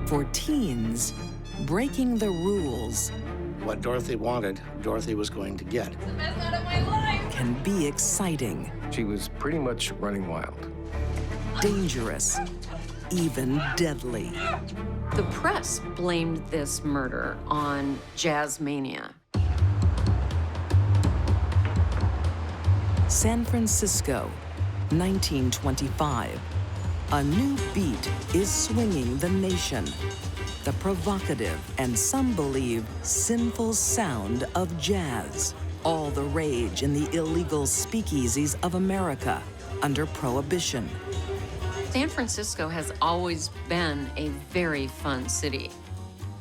For teens, breaking the rules What Dorothy wanted, Dorothy was going to get. The best night of my life! can be exciting, She was pretty much running wild. dangerous, even deadly. The press blamed this murder on jazz mania. San Francisco, 1925. A new beat is swinging the nation. The provocative and some believe sinful sound of jazz. All the rage in the illegal speakeasies of America under Prohibition. San Francisco has always been a very fun city.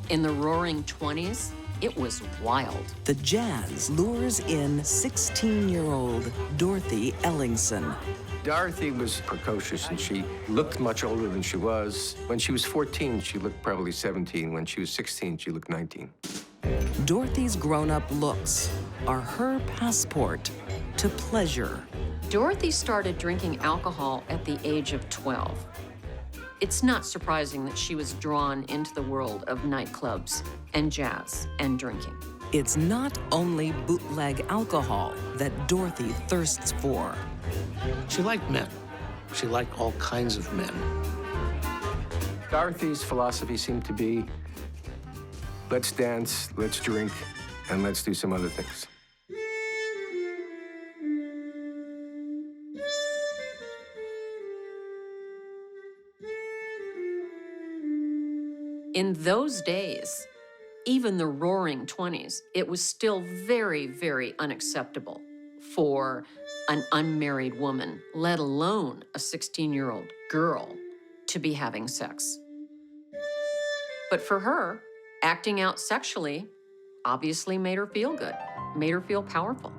In the roaring 20s, it was wild. The jazz lures in 16-year-old Dorothy Ellingson. Dorothy was precocious, and she looked much older than she was. When she was 14, she looked probably 17. When she was 16, she looked 19. Dorothy's grown-up looks are her passport to pleasure. Dorothy started drinking alcohol at the age of 12. It's not surprising that she was drawn into the world of nightclubs and jazz and drinking. It's not only bootleg alcohol that Dorothy thirsts for. She liked men. She liked all kinds of men. Dorothy's philosophy seemed to be, let's dance, let's drink, and let's do some other things. In those days, even the roaring 20s, it was still very, very unacceptable for an unmarried woman, let alone a 16-year-old girl, to be having sex. But for her, acting out sexually obviously made her feel good, made her feel powerful.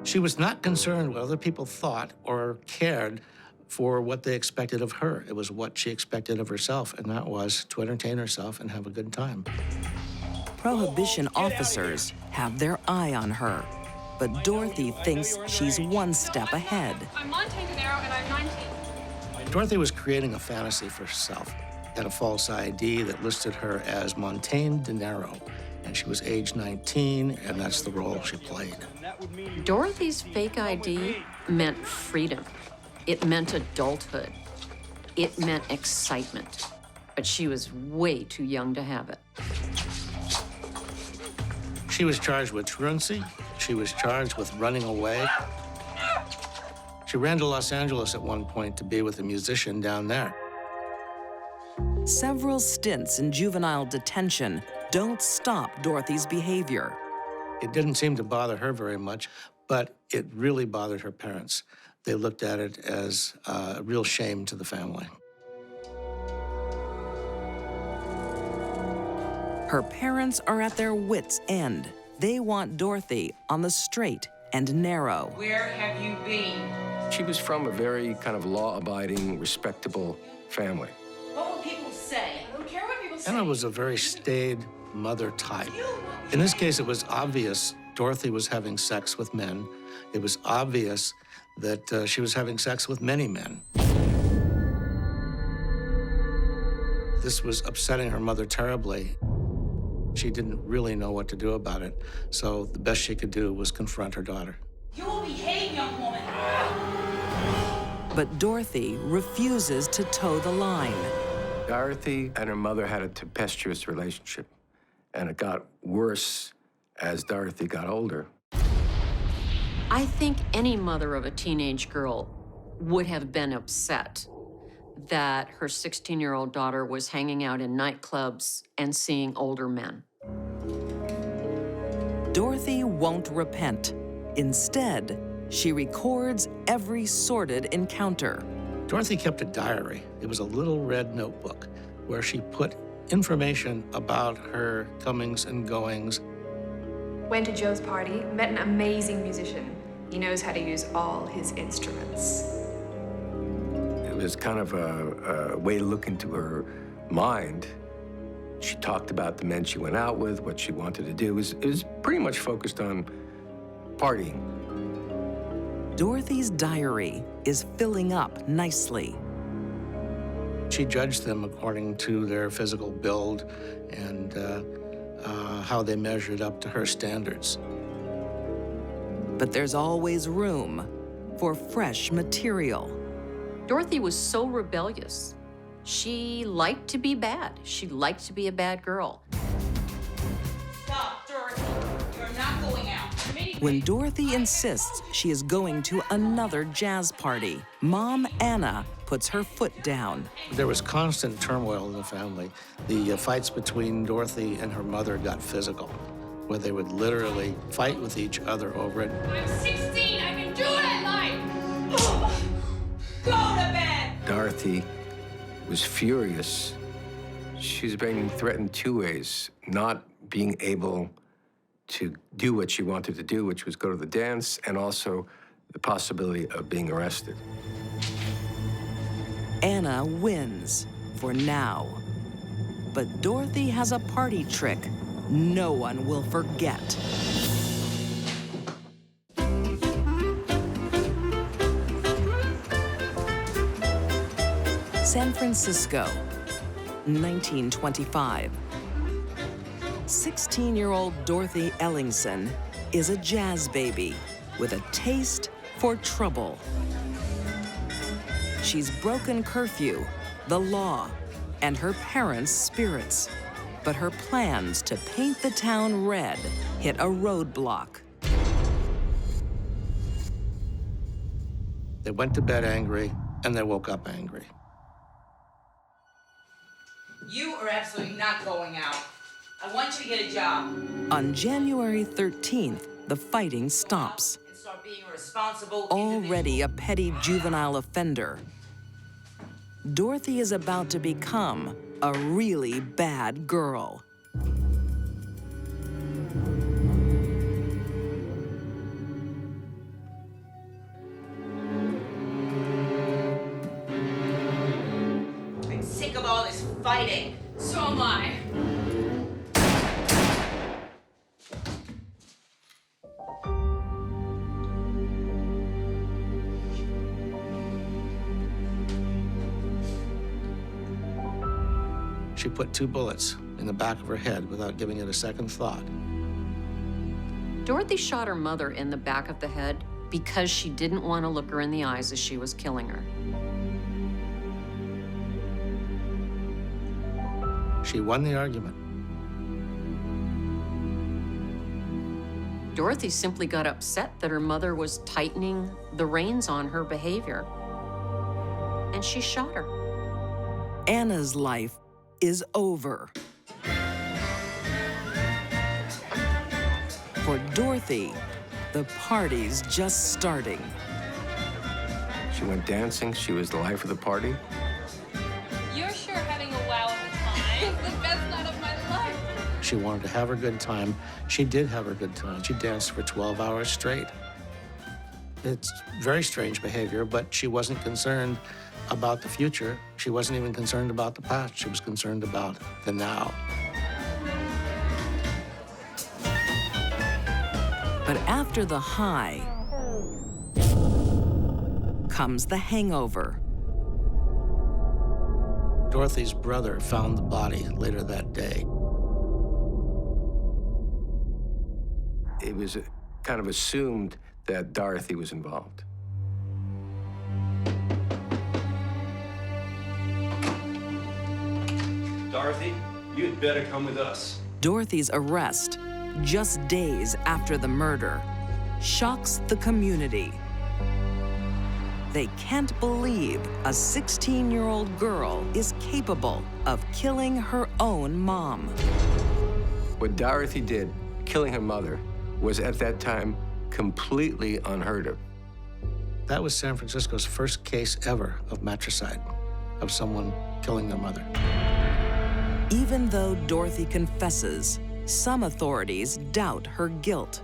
She was not concerned what other people thought or cared for what they expected of her. It was what she expected of herself, and that was to entertain herself and have a good time. Prohibition officers have their eye on her, but Dorothy thinks she's one step ahead. I'm Montane Dinero and I'm 19. Dorothy was creating a fantasy for herself and a false ID that listed her as Montane Dinero, and she was age 19, and that's the role she played. Dorothy's fake ID meant freedom. It meant adulthood. It meant excitement. But she was way too young to have it. She was charged with truancy. She was charged with running away. She ran to Los Angeles at one point to be with a musician down there. Several stints in juvenile detention don't stop Dorothy's behavior. It didn't seem to bother her very much, but it really bothered her parents. They looked at it as a real shame to the family. Her parents are at their wits' end. They want Dorothy on the straight and narrow. Where have you been? She was from a very kind of law-abiding, respectable family. What will people say? I don't care what people say. Emma was a very staid mother type. In this case, it was obvious Dorothy was having sex with men. It was obvious that she was having sex with many men. This was upsetting her mother terribly. She didn't really know what to do about it, so the best she could do was confront her daughter. You will behave, young woman. But Dorothy refuses to toe the line. Dorothy and her mother had a tempestuous relationship, and it got worse as Dorothy got older. I think any mother of a teenage girl would have been upset that her 16-year-old daughter was hanging out in nightclubs and seeing older men. Dorothy won't repent. Instead, she records every sordid encounter. Dorothy kept a diary. It was a little red notebook where she put information about her comings and goings. Went to Joe's party, met an amazing musician. He knows how to use all his instruments. It was kind of a way to look into her mind. She talked about the men she went out with, what she wanted to do. It was pretty much focused on partying. Dorothy's diary is filling up nicely. She judged them according to their physical build and how they measured up to her standards. But there's always room for fresh material. Dorothy was so rebellious. She liked to be bad. She liked to be a bad girl. Stop, Dorothy. You're not going out. When Dorothy insists she is going to another jazz party, Mom Anna puts her foot down. There was constant turmoil in the family. The fights between Dorothy and her mother got physical, where they would literally fight with each other over it. I'm 16. I can do what I like. Go to bed. Dorothy was furious. She's being threatened two ways: not being able to do what she wanted to do, which was go to the dance, and also the possibility of being arrested. Anna wins for now. But Dorothy has a party trick no one will forget. San Francisco, 1925. 16-year-old Dorothy Ellingson is a jazz baby with a taste for trouble. She's broken curfew, the law, and her parents' spirits. But her plans to paint the town red hit a roadblock. They went to bed angry, and they woke up angry. You are absolutely not going out. I want you to get a job. On January 13th, the fighting stops. And start being a responsible Already a petty juvenile offender, Dorothy is about to become a really bad girl. I'm sick of all this fighting. So am I. She put 2 bullets in the back of her head without giving it a second thought. Dorothy shot her mother in the back of the head because she didn't want to look her in the eyes as she was killing her. She won the argument. Dorothy simply got upset that her mother was tightening the reins on her behavior, and she shot her. Anna's life is over. For Dorothy, the party's just starting. She went dancing. She was the life of the party. You're sure having a wow of a time. It's the best night of my life. She wanted to have her good time. She did have her good time. She danced for 12 hours straight. It's very strange behavior, but she wasn't concerned about the future. She wasn't even concerned about the past. She was concerned about the now. But after the high comes the hangover. Dorothy's brother found the body later that day. It was kind of assumed that Dorothy was involved. Dorothy, you'd better come with us. Dorothy's arrest, just days after the murder, shocks the community. They can't believe a 16-year-old girl is capable of killing her own mom. What Dorothy did, killing her mother, was at that time completely unheard of. That was San Francisco's first case ever of matricide, of someone killing their mother. Even though Dorothy confesses, some authorities doubt her guilt.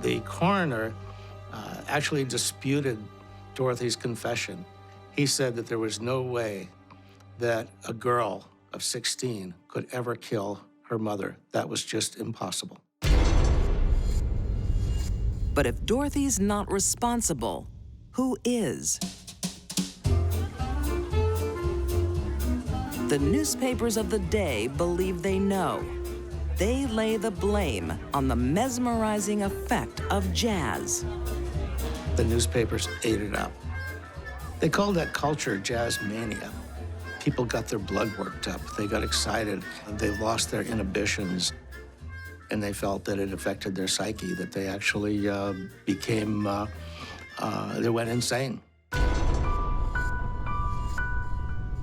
The coroner actually disputed Dorothy's confession. He said that there was no way that a girl of 16 could ever kill her mother. That was just impossible. But if Dorothy's not responsible, who is? The newspapers of the day believe they know. They lay the blame on the mesmerizing effect of jazz. The newspapers ate it up. They called that culture jazz mania. People got their blood worked up. They got excited. They lost their inhibitions. And they felt that it affected their psyche, that they actually they went insane.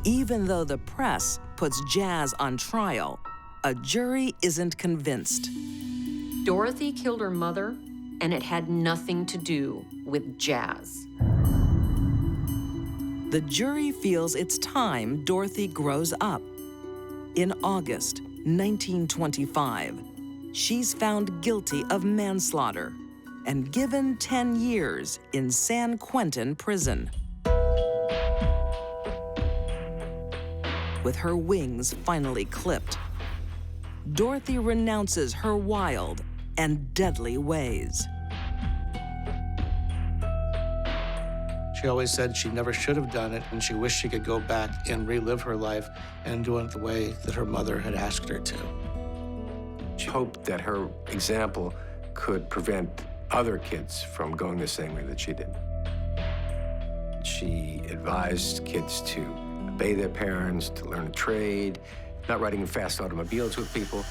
Even though the press puts jazz on trial, a jury isn't convinced. Dorothy killed her mother, and it had nothing to do with jazz. The jury feels it's time Dorothy grows up. In August 1925, she's found guilty of manslaughter and given 10 years in San Quentin prison. With her wings finally clipped, Dorothy renounces her wild and deadly ways. She always said she never should have done it, and she wished she could go back and relive her life and do it the way that her mother had asked her to. She hoped that her example could prevent other kids from going the same way that she did. She advised kids to obey their parents, to learn a trade, not riding in fast automobiles with people.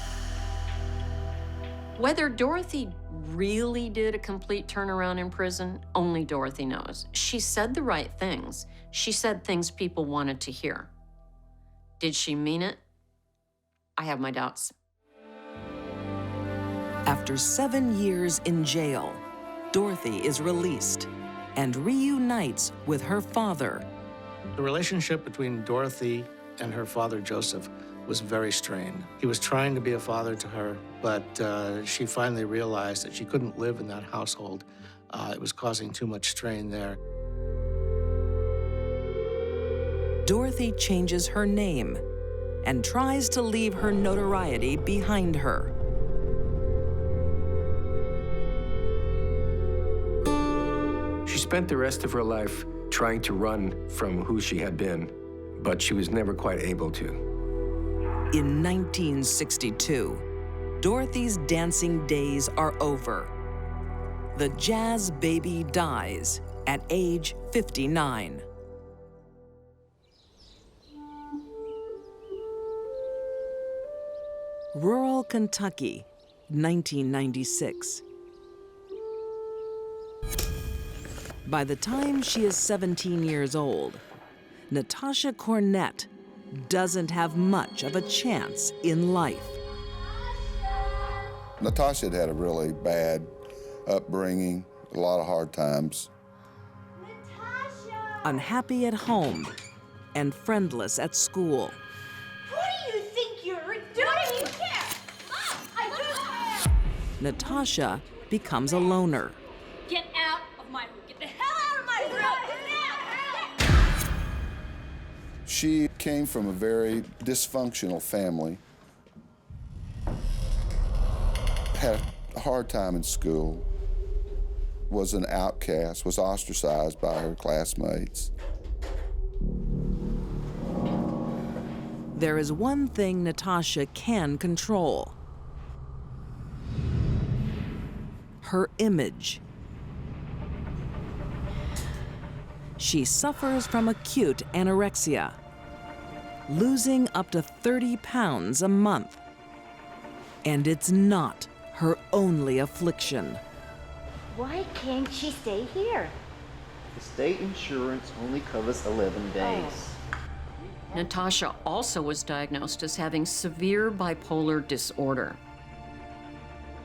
Whether Dorothy really did a complete turnaround in prison, only Dorothy knows. She said the right things. She said things people wanted to hear. Did she mean it? I have my doubts. After 7 years in jail, Dorothy is released and reunites with her father. The relationship between Dorothy and her father, Joseph, was very strained. He was trying to be a father to her, but she finally realized that she couldn't live in that household. It was causing too much strain there. Dorothy changes her name and tries to leave her notoriety behind her. She spent the rest of her life trying to run from who she had been, but she was never quite able to. In 1962, Dorothy's dancing days are over. The jazz baby dies at age 59. Rural Kentucky, 1996. By the time she is 17 years old, Natasha Cornett doesn't have much of a chance in life. Natasha had had a really bad upbringing, a lot of hard times. Natasha! Unhappy at home and friendless at school. Who do you think you're doing? What do you care? I do care! Natasha becomes a loner. Get out of my room. Get the hell out of my room! She came from a very dysfunctional family. Had a hard time in school. Was an outcast, was ostracized by her classmates. There is one thing Natasha can control: her image. She suffers from acute anorexia, losing up to 30 pounds a month. And it's not her only affliction. Why can't she stay here? The state insurance only covers 11 days. Natasha also was diagnosed as having severe bipolar disorder,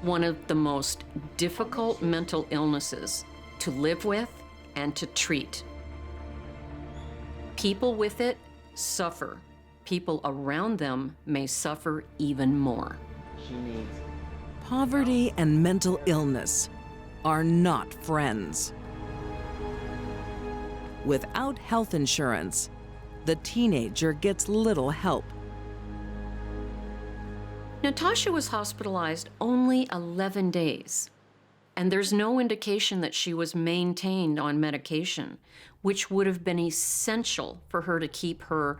one of the most difficult mental illnesses to live with and to treat. People with it suffer. People around them may suffer even more. She needs Poverty and mental illness are not friends. Without health insurance, the teenager gets little help. Natasha was hospitalized only 11 days, and there's no indication that she was maintained on medication, which would have been essential for her to keep her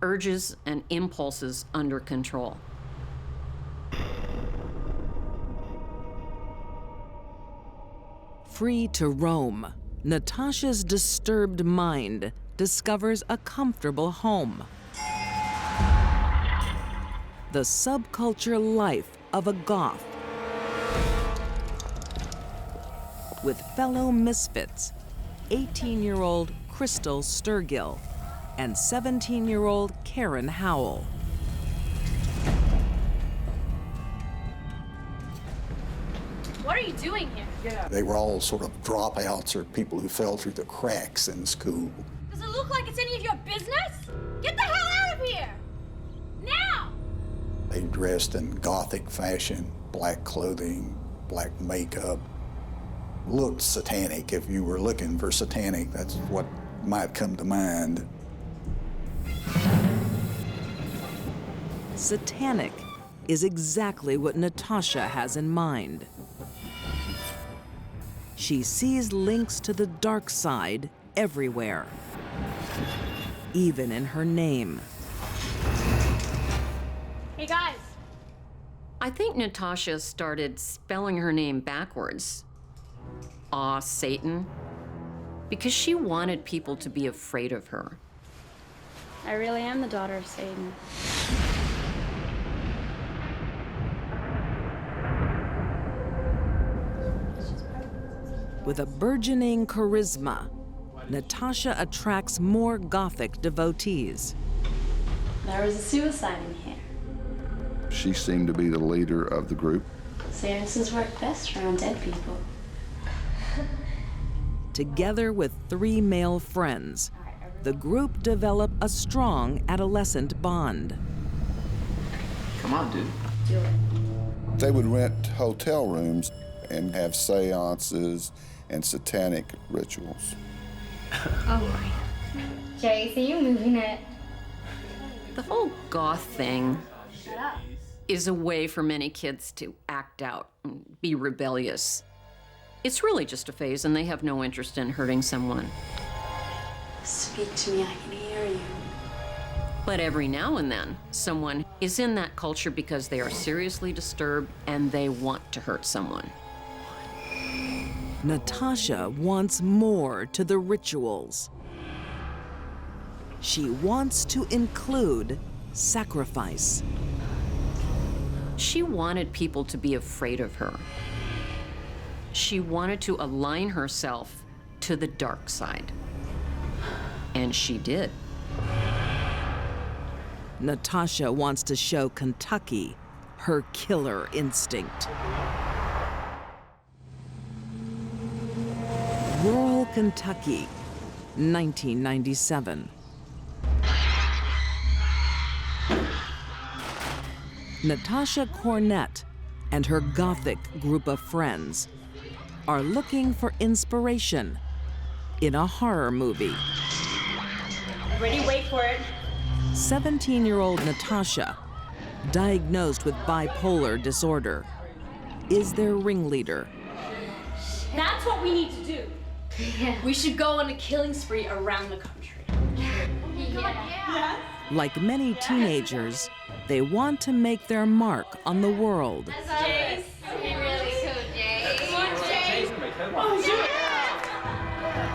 urges and impulses under control. Free to roam, Natasha's disturbed mind discovers a comfortable home. The subculture life of a Goth, with fellow misfits, 18-year-old Crystal Sturgill and 17-year-old Karen Howell. What are you doing here? They were all sort of dropouts or people who fell through the cracks in school. Does it look like it's any of your business? Get the hell out of here! Now! They dressed in Gothic fashion, black clothing, black makeup. Looked satanic. If you were looking for satanic, that's what might come to mind. Satanic is exactly what Natasha has in mind. She sees links to the dark side everywhere, even in her name. Hey guys! I think Natasha started spelling her name backwards. Aw, Satan, because she wanted people to be afraid of her. I really am the daughter of Satan. With a burgeoning charisma, Natasha attracts more Gothic devotees. There was a suicide in here. She seemed to be the leader of the group. Seances work best around dead people. Together with 3 male friends, the group develop a strong adolescent bond. Come on, dude. Do it. They would rent hotel rooms and have seances and satanic rituals. Oh, Jay, so you moving it? The whole Goth thing Shut up. is a way for many kids to act out and be rebellious. It's really just a phase, and they have no interest in hurting someone. Speak to me, I can hear you. But every now and then, someone is in that culture because they are seriously disturbed and they want to hurt someone. Natasha wants more to the rituals. She wants to include sacrifice. She wanted people to be afraid of her. She wanted to align herself to the dark side. And she did. Natasha wants to show Kentucky her killer instinct. Rural Kentucky, 1997. Natasha Cornett and her Gothic group of friends are looking for inspiration in a horror movie. Ready, wait for it. 17-year-old Natasha, diagnosed with bipolar disorder, is their ringleader. That's what we need to do. We should go on a killing spree around the country. Yeah. Like many teenagers, they want to make their mark on the world. Jace. You're really cool, Jay. Come on, Jace.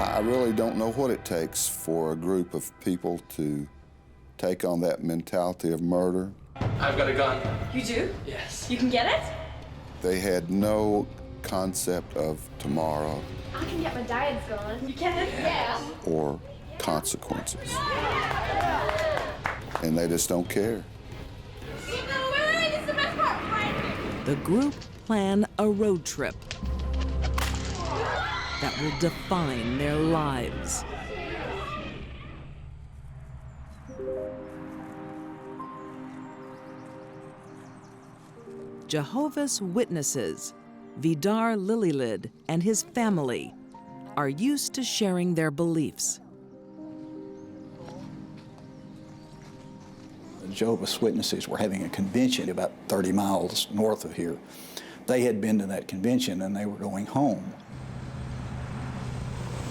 Oh, I really don't know what it takes for a group of people to take on that mentality of murder. I've got a gun. You do? Yes. You can get it? They had no concept of tomorrow I can get my diets going. You can? Yeah. or consequences. And they just don't care. Wait, this is the best part. Right. The group plan a road trip that will define their lives. Jehovah's Witnesses, Vidar Lilylid and his family are used to sharing their beliefs. The Jehovah's Witnesses were having a convention about 30 miles north of here. They had been to that convention and they were going home.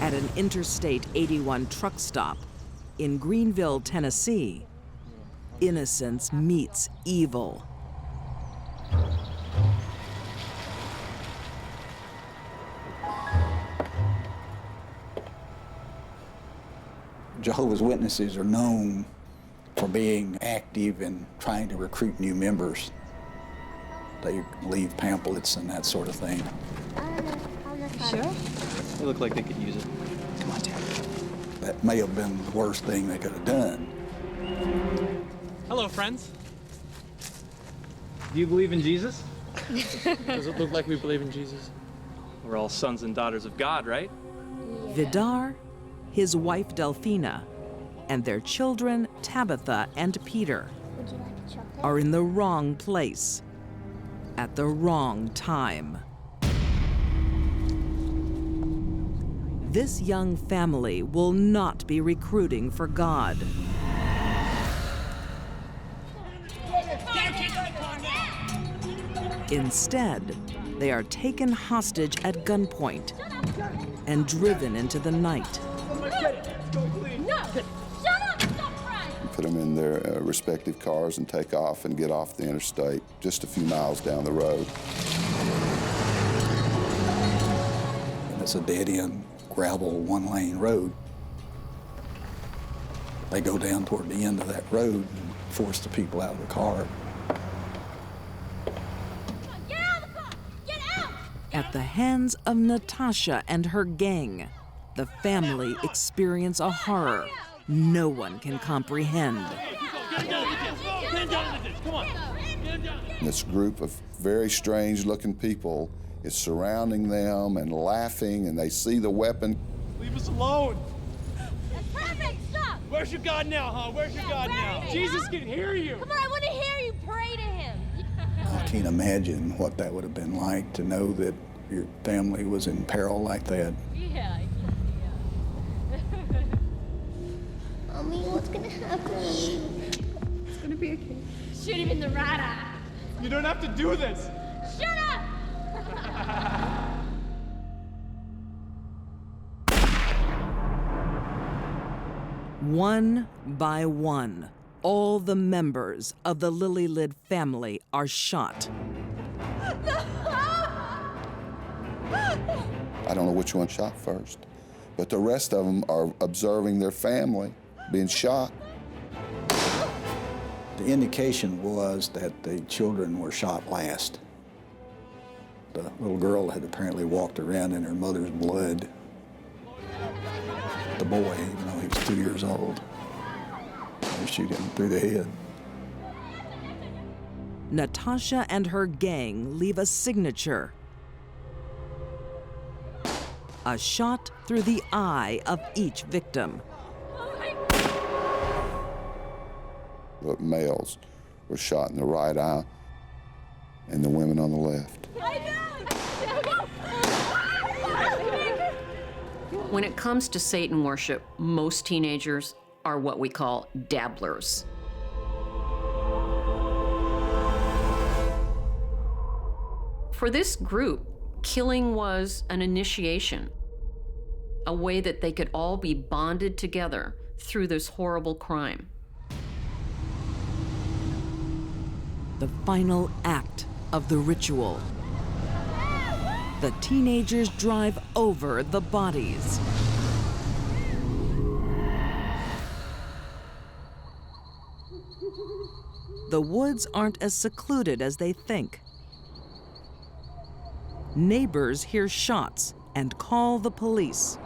At an Interstate 81 truck stop in Greenville, Tennessee, innocence meets evil. Jehovah's Witnesses are known for being active and trying to recruit new members. They leave pamphlets and that sort of thing. Sure? They look like they could use it. Come on, Dad. That may have been the worst thing they could have done. Hello, friends. Do you believe in Jesus? Does it look like we believe in Jesus? We're all sons and daughters of God, right? Vidar, his wife Delphina, and their children Tabitha and Peter are in the wrong place at the wrong time. This young family will not be recruiting for God. Instead, they are taken hostage at gunpoint and driven into the night. Put them in their respective cars and take off and get off the interstate just a few miles down the road. And it's a dead-end gravel one-lane road. They go down toward the end of that road and force the people out of the car. At the hands of Natasha and her gang, the family experience a horror no one can comprehend. This group of very strange-looking people is surrounding them and laughing, and they see the weapon. Leave us alone. That's perfect, stop! Where's your God now, huh? Where's your God now? Jesus can hear you. Come on, I want to hear you pray to him. I can't imagine what that would have been like to know that your family was in peril like that. Yeah. Mommy, what's gonna happen? It's gonna be okay. Shoot him in the right eye. You don't have to do this. Shut up! One by one, all the members of the Lily-Lid family are shot. I don't know which one shot first, but the rest of them are observing their family being shot. The indication was that the children were shot last. The little girl had apparently walked around in her mother's blood. The boy, even though he was 2 years old, they shoot him through the head. Natasha and her gang leave a signature. A shot through the eye of each victim. The males were shot in the right eye, and the women on the left. When it comes to Satan worship, most teenagers are what we call dabblers. For this group, killing was an initiation, a way that they could all be bonded together through this horrible crime. The final act of the ritual. The teenagers drive over the bodies. The woods aren't as secluded as they think. Neighbors hear shots and call the police.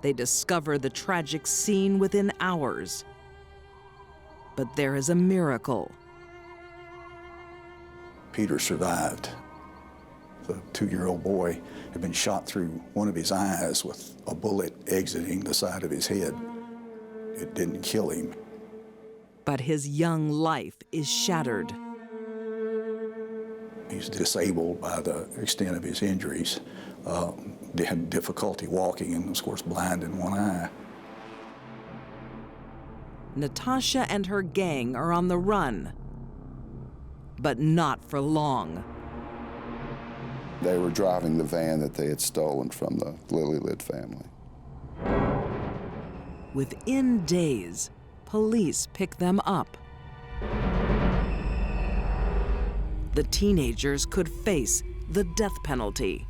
They discover the tragic scene within hours. But there is a miracle. Peter survived. The 2-year-old boy had been shot through one of his eyes with a bullet exiting the side of his head. It didn't kill him. But his young life is shattered. He's disabled by the extent of his injuries. They had difficulty walking and, of course, blind in one eye. Natasha and her gang are on the run, but not for long. They were driving the van that they had stolen from the Lily-Lid family. Within days, police pick them up. The teenagers could face the death penalty.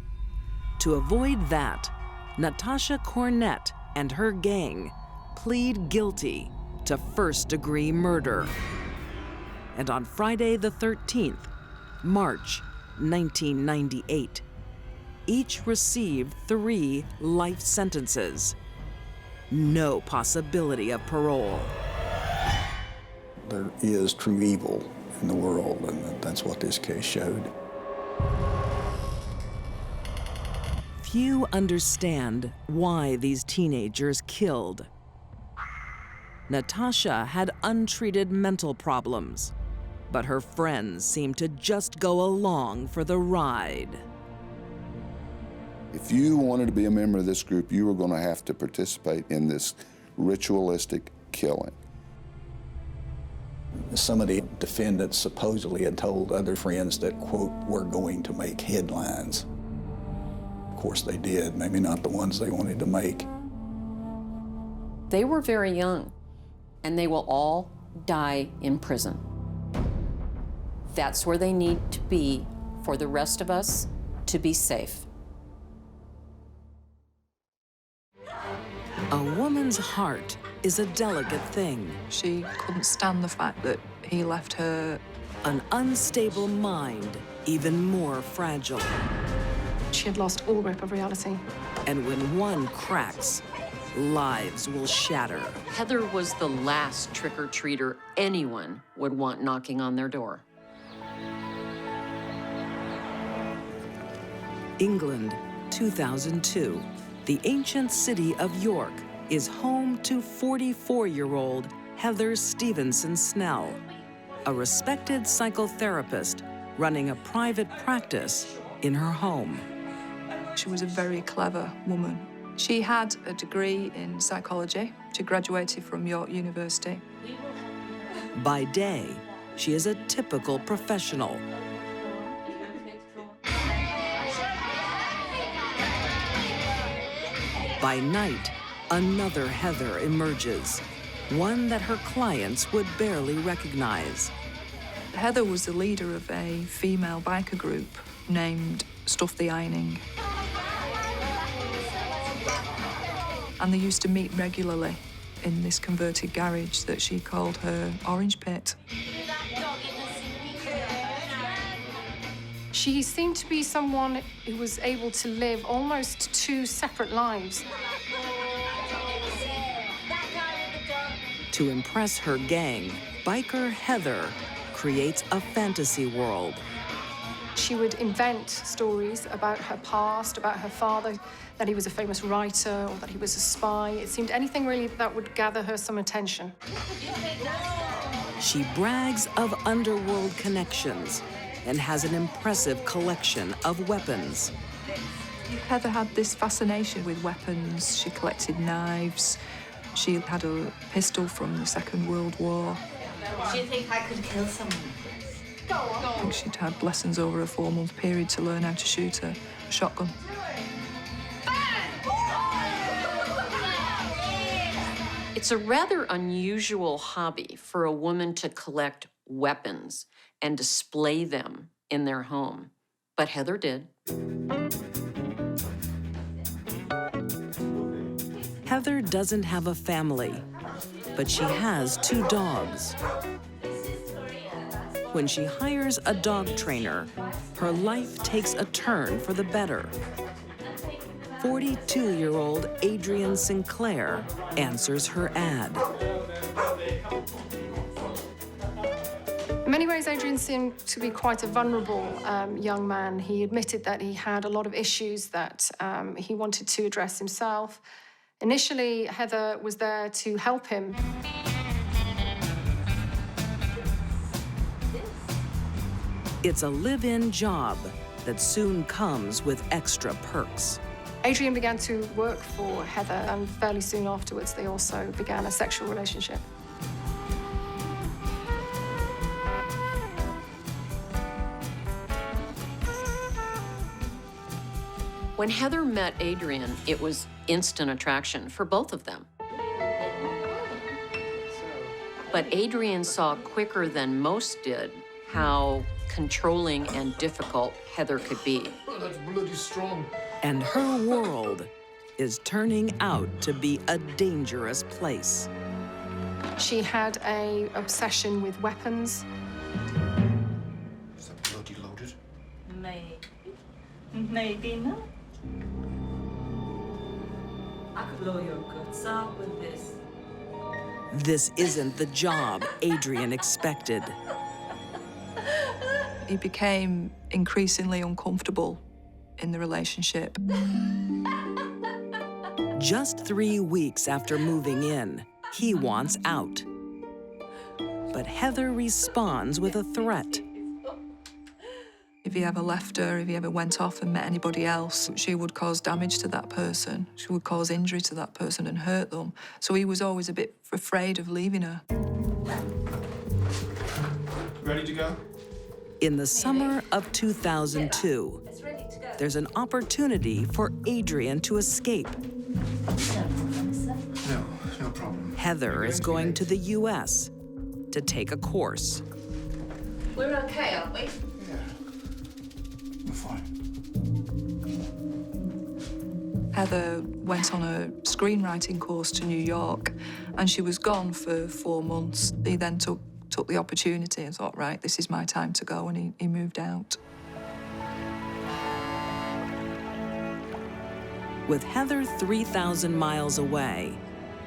To avoid that, Natasha Cornett and her gang plead guilty to first-degree murder. And on Friday the 13th, March 1998, each received 3 life sentences. No possibility of parole. There is true evil in the world, and that's what this case showed. Few understand why these teenagers killed. Natasha had untreated mental problems, but her friends seemed to just go along for the ride. If you wanted to be a member of this group, you were going to have to participate in this ritualistic killing. Some of the defendants supposedly had told other friends that, quote, we're going to make headlines. Of course they did, maybe not the ones they wanted to make. They were very young, and they will all die in prison. That's where they need to be for the rest of us to be safe. A woman's heart is a delicate thing. She couldn't stand the fact that he left her. An unstable mind, even more fragile. She had lost all grip of reality. And when one cracks, lives will shatter. Heather was the last trick-or-treater anyone would want knocking on their door. England, 2002. The ancient city of York is home to 44-year-old Heather Stevenson Snell, a respected psychotherapist running a private practice in her home. She was a very clever woman. She had a degree in psychology. She graduated from York University. By day, she is a typical professional. By night, another Heather emerges, one that her clients would barely recognize. Heather was the leader of a female biker group named Stuff the Ironing. And they used to meet regularly in this converted garage that she called her Orange Pit. She seemed to be someone who was able to live almost 2 separate lives. To impress her gang, biker Heather creates a fantasy world. She would invent stories about her past, about her father, that he was a famous writer or that he was a spy. It seemed anything really that would gather her some attention. She brags of underworld connections and has an impressive collection of weapons. Heather had this fascination with weapons. She collected knives. She had a pistol from the Second World War. Do you think I could kill someone? I think she'd had lessons over a 4-month period to learn how to shoot a shotgun. It's a rather unusual hobby for a woman to collect weapons and display them in their home, but Heather did. Heather doesn't have a family, but she has 2 dogs. When she hires a dog trainer, her life takes a turn for the better. 42-year-old Adrienne Sinclair answers her ad. In many ways, Adrian seemed to be quite a vulnerable young man. He admitted that he had a lot of issues that he wanted to address himself. Initially, Heather was there to help him. It's a live-in job that soon comes with extra perks. Adrian began to work for Heather, and fairly soon afterwards, they also began a sexual relationship. When Heather met Adrian, it was instant attraction for both of them. But Adrian saw quicker than most did how controlling and difficult Heather could be. Oh, that's bloody strong. And her world is turning out to be a dangerous place. She had an obsession with weapons. Is that bloody loaded? Maybe. Maybe not. I could blow your guts out with this. This isn't the job Adrian expected. He became increasingly uncomfortable in the relationship. Just 3 weeks after moving in, he wants out. But Heather responds with a threat. If he ever left her, if he ever went off and met anybody else, she would cause damage to that person. She would cause injury to that person and hurt them. So he was always a bit afraid of leaving her. Ready to go? In the summer of 2002, there's an opportunity for Adrian to escape. No problem. Heather is going to the US to take a course. We're okay, aren't we? We're fine. Heather went on a screenwriting course to New York, and she was gone for 4 months. He then took the opportunity and thought, right, this is my time to go, and he moved out. With Heather 3,000 miles away,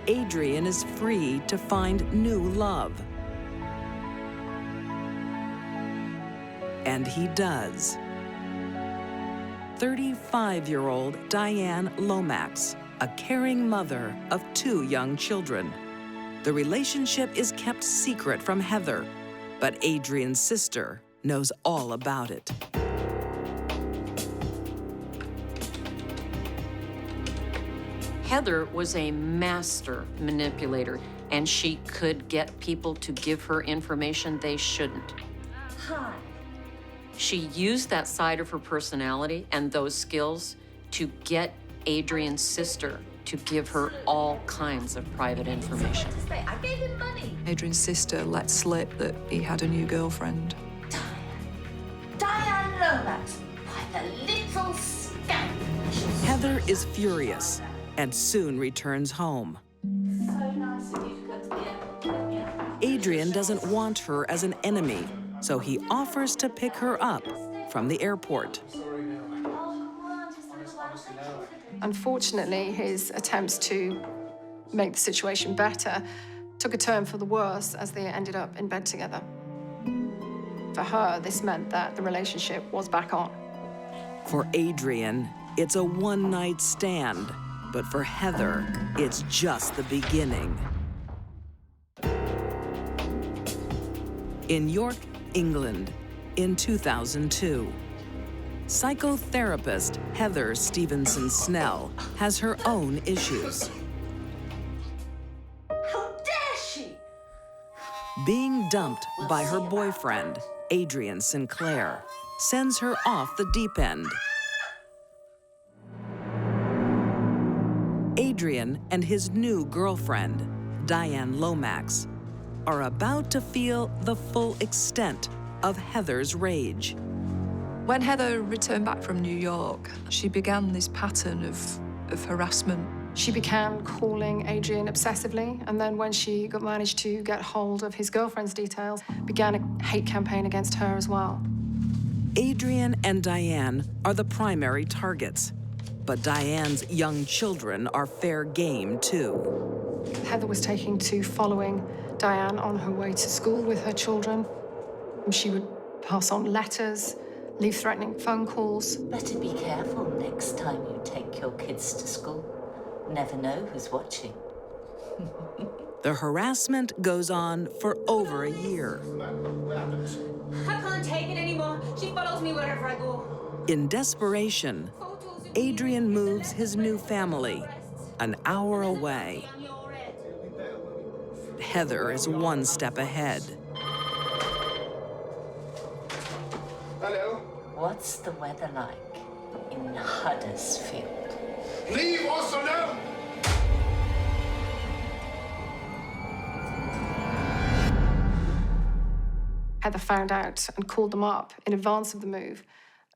Adrian is free to find new love. And he does. 35-year-old Diane Lomax, a caring mother of 2 young children. The relationship is kept secret from Heather, but Adrian's sister knows all about it. Heather was a master manipulator, and she could get people to give her information they shouldn't. Hi. She used that side of her personality and those skills to get Adrian's sister to give her all kinds of private information. I gave him money. Adrian's sister let slip that he had a new girlfriend. Diane Lomax. Why, the little scamp. Heather is furious and soon returns home. So nice of you to come to the airport. Yeah. Adrian doesn't want her as an enemy, so he offers to pick her up from the airport. Unfortunately, his attempts to make the situation better took a turn for the worse as they ended up in bed together. For her, this meant that the relationship was back on. For Adrian, it's a one-night stand, but for Heather, it's just the beginning. In York, England, in 2002, psychotherapist Heather Stevenson Snell has her own issues. How dare she? Being dumped by her boyfriend, Adrian Sinclair, sends her off the deep end. Adrian and his new girlfriend, Diane Lomax, are about to feel the full extent of Heather's rage. When Heather returned back from New York, she began this pattern of harassment. She began calling Adrian obsessively, and then when she managed to get hold of his girlfriend's details, began a hate campaign against her as well. Adrian and Diane are the primary targets, but Diane's young children are fair game too. Heather was taking to following Diane on her way to school with her children. She would pass on letters, leave threatening phone calls. Better be careful next time you take your kids to school. Never know who's watching. The harassment goes on for over a year. I can't take it anymore. She follows me wherever I go. In desperation, Adrian moves his new family an hour away. Heather is one step ahead. Hello? What's the weather like in Huddersfield? Leave us alone! Heather found out and called them up in advance of the move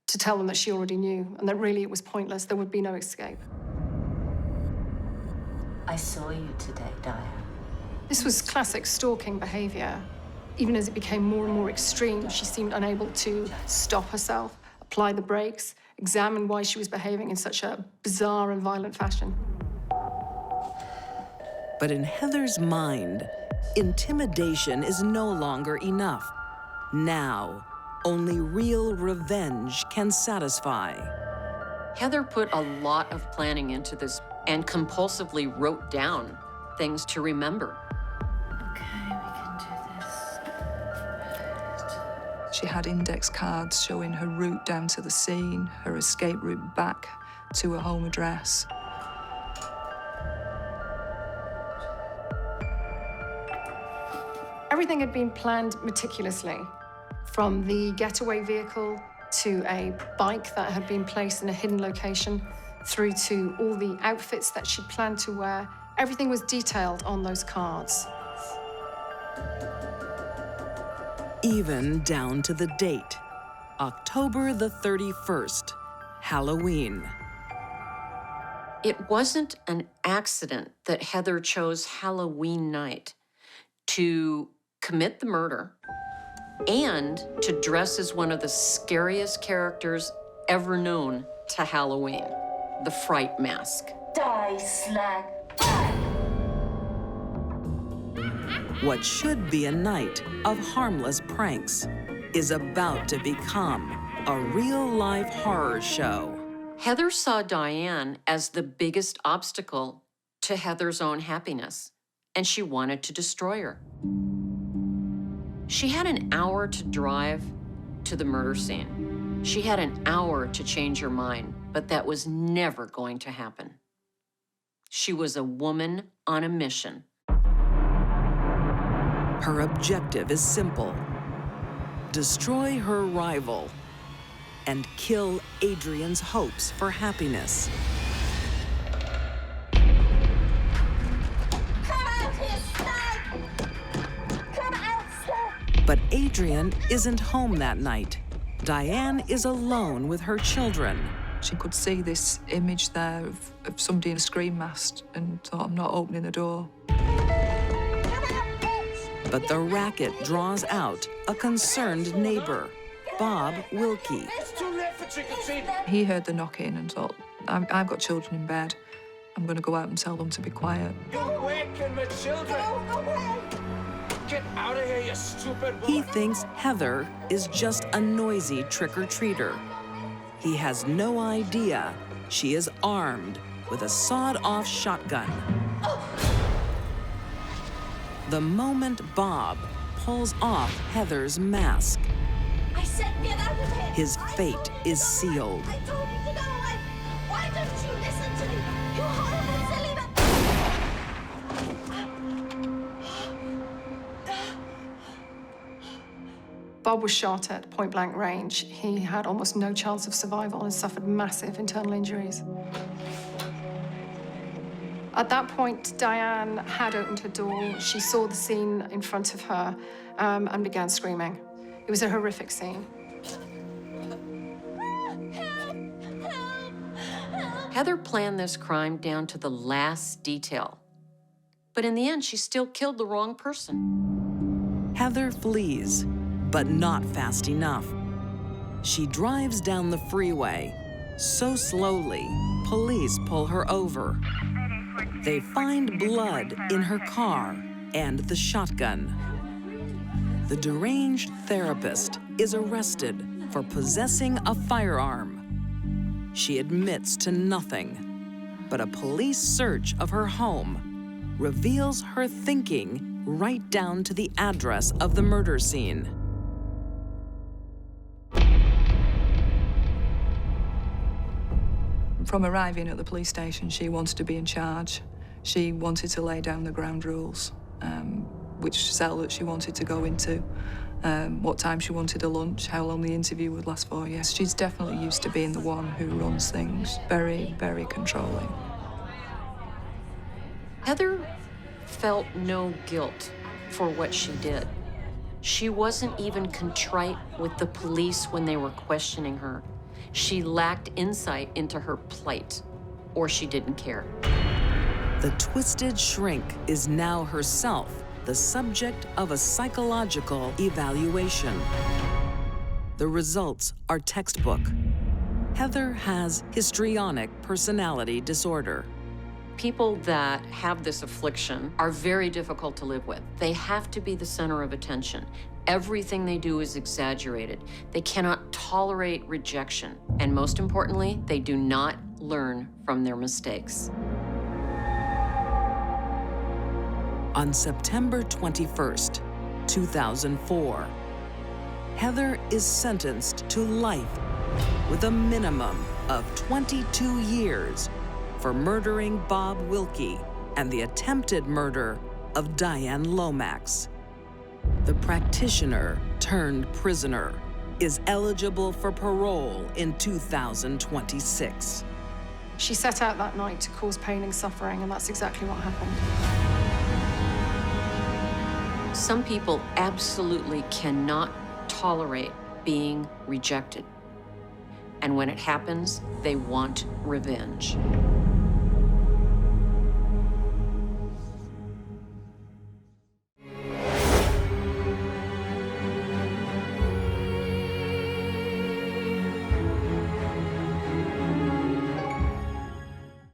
to tell them that she already knew and that really it was pointless. There would be no escape. I saw you today, Diane. This was classic stalking behavior. Even as it became more and more extreme, she seemed unable to stop herself, apply the brakes, examine why she was behaving in such a bizarre and violent fashion. But in Heather's mind, intimidation is no longer enough. Now, only real revenge can satisfy. Heather put a lot of planning into this and compulsively wrote down things to remember. She had index cards showing her route down to the scene, her escape route back to her home address. Everything had been planned meticulously, from the getaway vehicle to a bike that had been placed in a hidden location, through to all the outfits that she planned to wear. Everything was detailed on those cards. Even down to the date, October the 31st, Halloween. It wasn't an accident that Heather chose Halloween night to commit the murder and to dress as one of the scariest characters ever known to Halloween, the Fright Mask. Die, slag. What should be a night of harmless pranks is about to become a real-life horror show. Heather saw Diane as the biggest obstacle to Heather's own happiness, and she wanted to destroy her. She had an hour to drive to the murder scene. She had an hour to change her mind, but that was never going to happen. She was a woman on a mission. Her objective is simple: destroy her rival and kill Adrian's hopes for happiness. Come out here, slag! Come out, slag! But Adrian isn't home that night. Diane is alone with her children. She could see this image there of somebody in a scream mask and thought, I'm not opening the door. But the racket draws out a concerned neighbor, Bob Wilkie. It's too late for trick-or-treating. He heard the knocking and thought, I've got children in bed. I'm going to go out and tell them to be quiet. You're waking my children. Go away. Get out of here, you stupid woman. He thinks Heather is just a noisy trick-or-treater. He has no idea she is armed with a sawed-off shotgun. The moment Bob pulls off Heather's mask, I said get out of here! his fate is sealed. I told you to go away! Why don't you listen to me? You horrible, silly Bob was shot at point-blank range. He had almost no chance of survival and suffered massive internal injuries. At that point, Diane had opened her door. She saw the scene in front of her and began screaming. It was a horrific scene. Heather planned this crime down to the last detail. But in the end, she still killed the wrong person. Heather flees, but not fast enough. She drives down the freeway so slowly, police pull her over. They find blood in her car and the shotgun. The deranged therapist is arrested for possessing a firearm. She admits to nothing, but a police search of her home reveals her thinking right down to the address of the murder scene. From arriving at the police station, she wanted to be in charge. She wanted to lay down the ground rules, which cell that she wanted to go into, what time she wanted a lunch, how long the interview would last for. Yes, she's definitely used to being the one who runs things. Very, very controlling. Heather felt no guilt for what she did. She wasn't even contrite with the police when they were questioning her. She lacked insight into her plight, or she didn't care. The twisted shrink is now herself the subject of a psychological evaluation. The results are textbook. Heather has histrionic personality disorder. People that have this affliction are very difficult to live with. They have to be the center of attention. Everything they do is exaggerated. They cannot tolerate rejection. And most importantly, they do not learn from their mistakes. On September 21st, 2004, Heather is sentenced to life with a minimum of 22 years for murdering Bob Wilkie and the attempted murder of Diane Lomax. The practitioner turned prisoner is eligible for parole in 2026. She set out that night to cause pain and suffering, and that's exactly what happened. Some people absolutely cannot tolerate being rejected. And when it happens, they want revenge.